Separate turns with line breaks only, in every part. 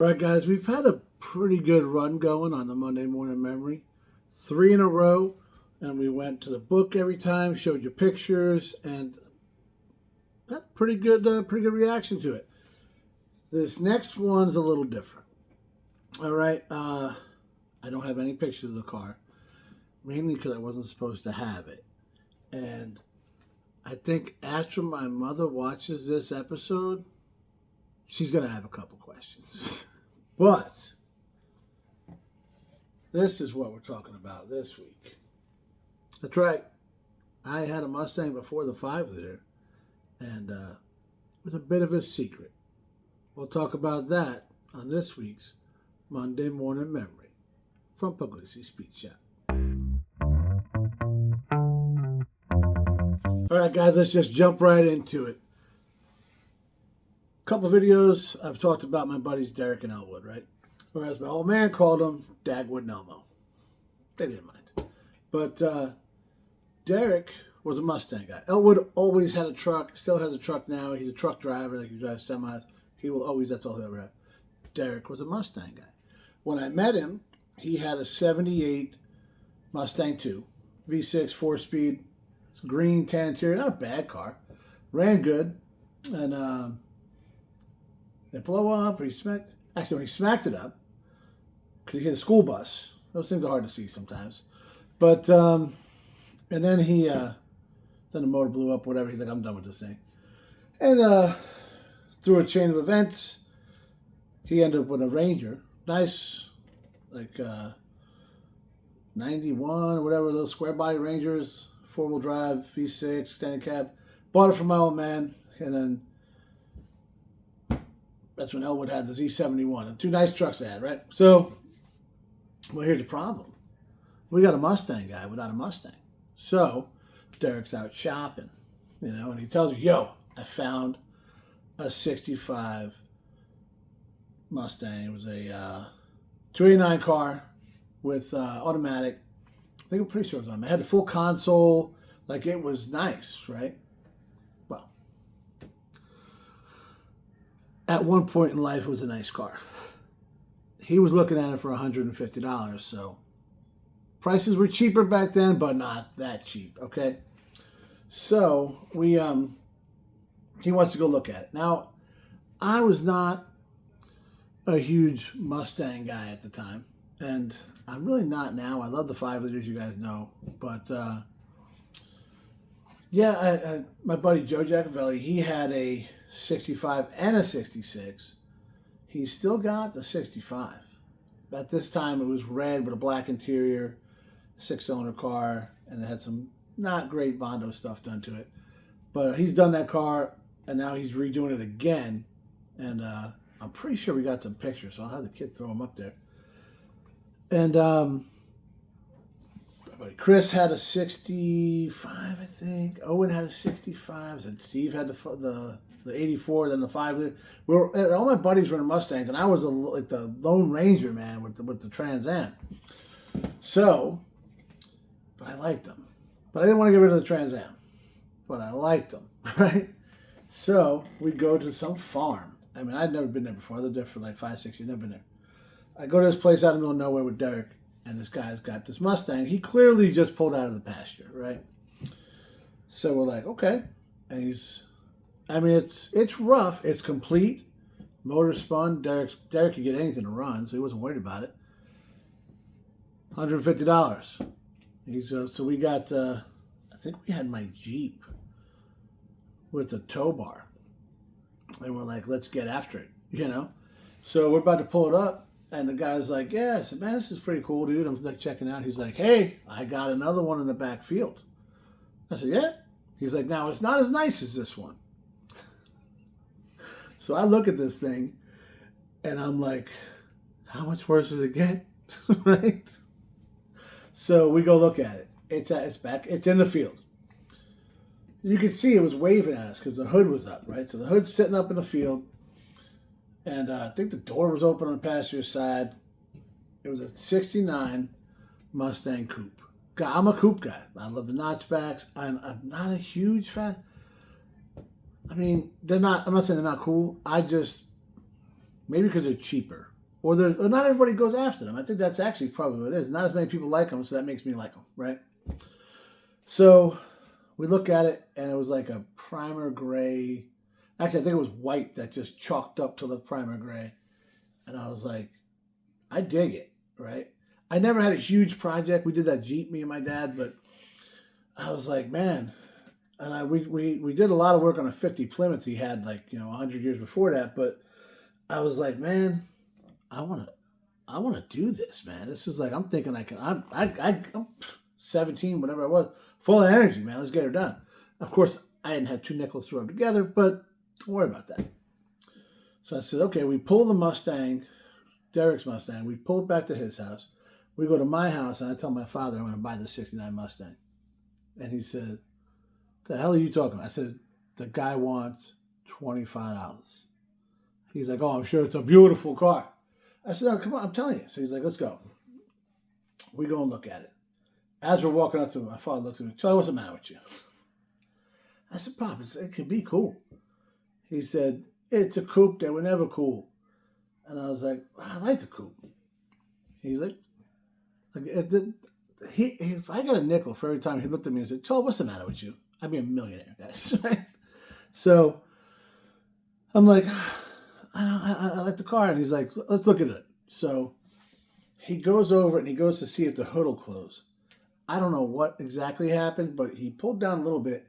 Right, guys, we've had a pretty good run going on the Monday Morning Memory. 3 in a row, and we went to the book every time, showed you pictures, and had a pretty good reaction to it. This next one's a little different. All right, I don't have any pictures of the car, mainly because I wasn't supposed to have it. And I think after my mother watches this episode, she's going to have a couple questions. But this is what we're talking about this week. That's right. I had a Mustang before the 5-liter, and it was a bit of a secret. We'll talk about that on this week's Monday Morning Memory from Pugliese Speed Shop. All right, guys, let's just jump right into it. Couple videos, I've talked about my buddies Derek and Elwood, right? Or as my old man called them, Dagwood and Elmo. They didn't mind. But Derek was a Mustang guy. Elwood always had a truck, still has a truck now. He's a truck driver, like he drives semis. He will always, that's all he'll ever have. Derek was a Mustang guy. When I met him, he had a 78 Mustang 2, V6, 4-speed. It's green, tan interior, not a bad car. Ran good. And it blew up, or he smacked. Actually, when he smacked it up, because he hit a school bus. Those things are hard to see sometimes. But and then then the motor blew up. Whatever. He's like, I'm done with this thing. And through a chain of events, he ended up with a Ranger, nice, like 91 or whatever, those square body Rangers, 4-wheel drive, V6, extended cab. Bought it from my old man, and then. That's when Elwood had the Z71. And 2 nice trucks they had, right? So, well, here's the problem. We got a Mustang guy without a Mustang. So, Derek's out shopping, and he tells me, yo, I found a 65 Mustang. It was a 289 car with automatic. I think I'm pretty sure it was on. I had the full console. Like, it was nice, right? At one point in life, it was a nice car. He was looking at it for $150, so prices were cheaper back then, but not that cheap, okay? So he wants to go look at it. Now, I was not a huge Mustang guy at the time, and I'm really not now. I love the 5-liters, you guys know, but yeah, my buddy Joe Giacovelli, he had a 65 and a 66. He still got the 65. At this time, it was red with a black interior, 6-cylinder car, and it had some not great Bondo stuff done to it. But he's done that car, and now he's redoing it again. And I'm pretty sure we got some pictures, so I'll have the kid throw them up there. And Chris had a 65, I think. Owen had a 65, and Steve had the 84, then the 5-liter. All my buddies were in Mustangs, and I was like the Lone Ranger, man, with the Trans Am. So, but I liked them. But I didn't want to get rid of the Trans Am. But I liked them, right? So, we go to some farm. I mean, I'd never been there before. I lived there for like 5, 6 years. Never been there. I go to this place out in the middle of nowhere with Derek, and this guy's got this Mustang. He clearly just pulled out of the pasture, right? So we're like, okay. And it's rough. It's complete. Motor spun. Derek could get anything to run, so he wasn't worried about it. $150. So we got, I think we had my Jeep with the tow bar. And we're like, let's get after it, So we're about to pull it up. And the guy's like, yeah. I said, man, this is pretty cool, dude. I'm like checking out. He's like, hey, I got another one in the back field. I said, yeah. He's like, now it's not as nice as this one. So I look at this thing, and I'm like, how much worse does it get? Right? So we go look at it. It's back. It's in the field. You could see it was waving at us because the hood was up, right? So the hood's sitting up in the field. And I think the door was open on the passenger side. It was a 69 Mustang coupe. I'm a coupe guy. I love the notchbacks. I'm not a huge fan. I mean, they're not, I'm not saying they're not cool. Maybe because they're cheaper. Or not everybody goes after them. I think that's actually probably what it is. Not as many people like them, so that makes me like them, right? So we look at it, and it was like a primer gray. Actually, I think it was white that just chalked up to the primer gray. And I was like, I dig it, right? I never had a huge project. We did that Jeep, me and my dad, but I was like, man. And we did a lot of work on a 50 Plymouth he had 100 years before that. But I was like, man, I want to do this, man. This is like, I'm thinking I'm 17, whatever I was, full of energy, man. Let's get her done. Of course, I didn't have two nickels to rub together, but don't worry about that. So I said, okay, we pull the Mustang, Derek's Mustang. We pull it back to his house. We go to my house, and I tell my father I'm going to buy the 69 Mustang. And he said, the hell are you talking about? I said, the guy wants $25. He's like, oh, I'm sure it's a beautiful car. I said, oh, come on, I'm telling you. So he's like, let's go. We go and look at it. As we're walking up to him, my father looks at me, Charlie, what's the matter with you? I said, Pop, it could be cool. He said, it's a coupe. They were never cool. And I was like, I like the coupe. He's like, if I got a nickel for every time he looked at me and said, Charlie, what's the matter with you? I'd be a millionaire, guys. Right? So I'm like, I like the car. And he's like, let's look at it. So he goes over and he goes to see if the hood will close. I don't know what exactly happened, but he pulled down a little bit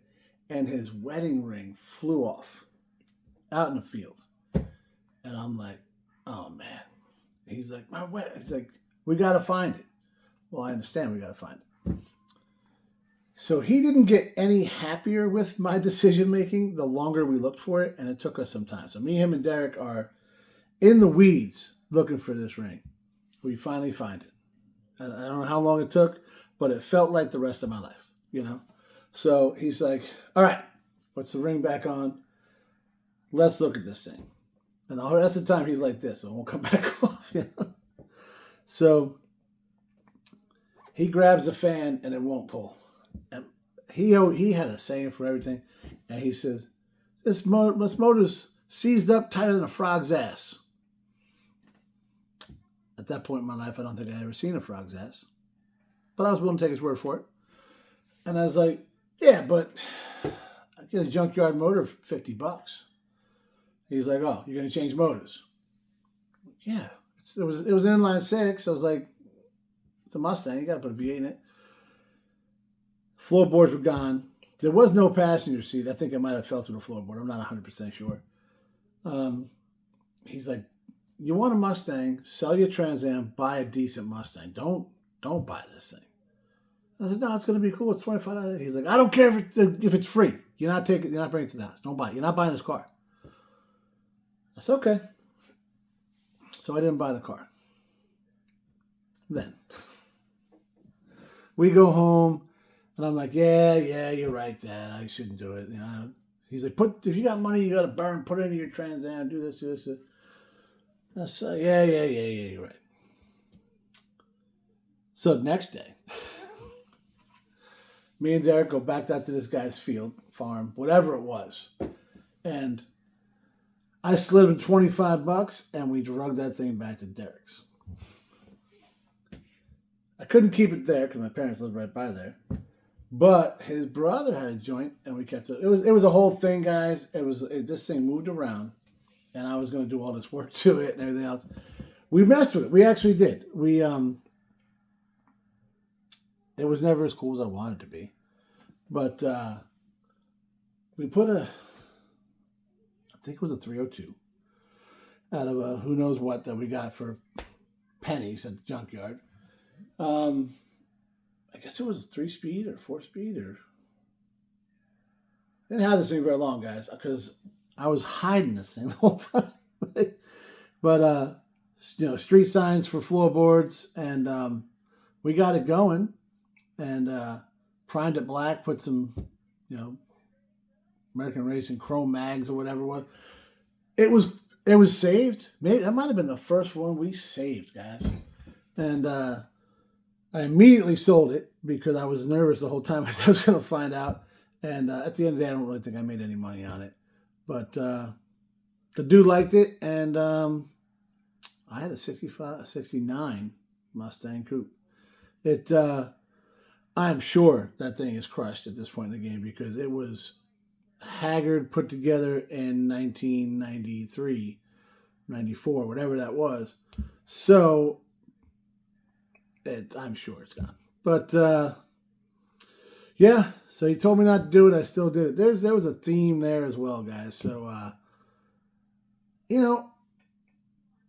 and his wedding ring flew off out in the field. And I'm like, oh, man. He's like, he's like, we got to find it. Well, I understand we got to find it. So he didn't get any happier with my decision-making the longer we looked for it, and it took us some time. So me, him, and Derek are in the weeds looking for this ring. We finally find it. And I don't know how long it took, but it felt like the rest of my life, So he's like, all right, puts the ring back on. Let's look at this thing. And the rest of the time he's like this, so it won't come back off. So he grabs the fan and it won't pull. And he had a saying for everything. And he says, this motor's seized up tighter than a frog's ass. At that point in my life, I don't think I ever seen a frog's ass. But I was willing to take his word for it. And I was like, yeah, but I get a junkyard motor for $50. He's like, oh, you're going to change motors? Yeah. It was an inline six. I was like, it's a Mustang. You got to put a V8 in it. Floorboards were gone. There was no passenger seat. I think I might have fell through the floorboard. I'm not 100% sure. He's like, you want a Mustang, sell your Trans Am, buy a decent Mustang. Don't buy this thing. I said, no, it's going to be cool. It's $25. He's like, I don't care if it's free. You're not bringing it to the house. Don't buy it. You're not buying this car. I said, okay. So I didn't buy the car. Then we go home, and I'm like, yeah, you're right, Dad. I shouldn't do it. He's like, if you got money, you got to burn. Put it into your Trans Am. Do this, do this. I said, yeah, you're right. So next day, me and Derek go back out to this guy's field, farm, whatever it was, and I slid him $25, and we drug that thing back to Derek's. I couldn't keep it there because my parents lived right by there, but his brother had a joint, and we kept it. It was a whole thing, guys. This thing moved around, and I was going to do all this work to it and everything else. We messed with it. We actually did. It was never as cool as I wanted it to be, but we put I think it was a 302 out of a who knows what that we got for pennies at the junkyard. I guess it was a 3-speed or 4-speed or. I didn't have this thing very long, guys, because I was hiding this thing the whole time. Right? But street signs for floorboards, and we got it going, and primed it black, put some, American Racing chrome mags or whatever it was. It was saved. Maybe that might have been the first one we saved, guys. And I immediately sold it because I was nervous the whole time I was going to find out. And at the end of the day, I don't really think I made any money on it. But the dude liked it, and I had a 69 Mustang Coupe. I'm sure that thing is crushed at this point in the game because it was haggard, put together in 1993, 94, whatever that was. So, I'm sure it's gone. But, yeah, so he told me not to do it. I still did it. There was a theme there as well, guys. So,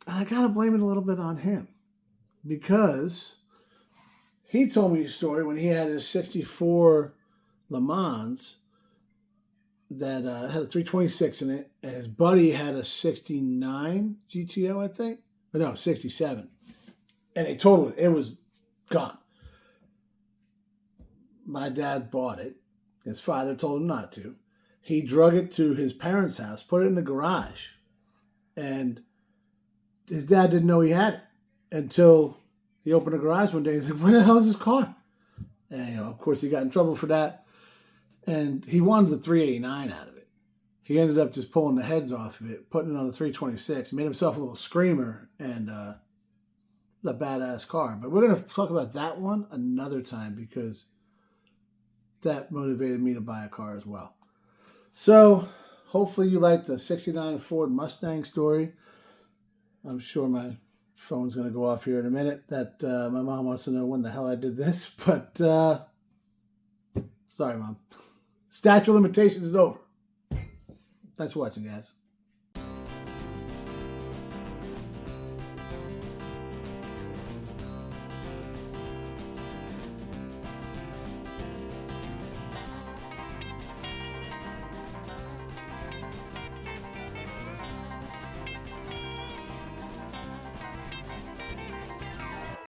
I got to blame it a little bit on him because he told me a story when he had his 64 Le Mans that had a 326 in it, and his buddy had a 69 GTO, I think. But no, 67. And they totaled it. It was gone. My dad bought it. His father told him not to. He drug it to his parents' house, put it in the garage, and his dad didn't know he had it until he opened the garage one day and said, "Where the hell is this car?" And, of course, he got in trouble for that. And he wanted the 389 out of it. He ended up just pulling the heads off of it, putting it on the 326, made himself a little screamer, and a badass car. But we're going to talk about that one another time because that motivated me to buy a car as well. So hopefully you liked the 69 Ford Mustang story. I'm sure my phone's going to go off here in a minute that my mom wants to know when the hell I did this. But sorry, Mom. Statute of limitations is over. Thanks for watching, guys.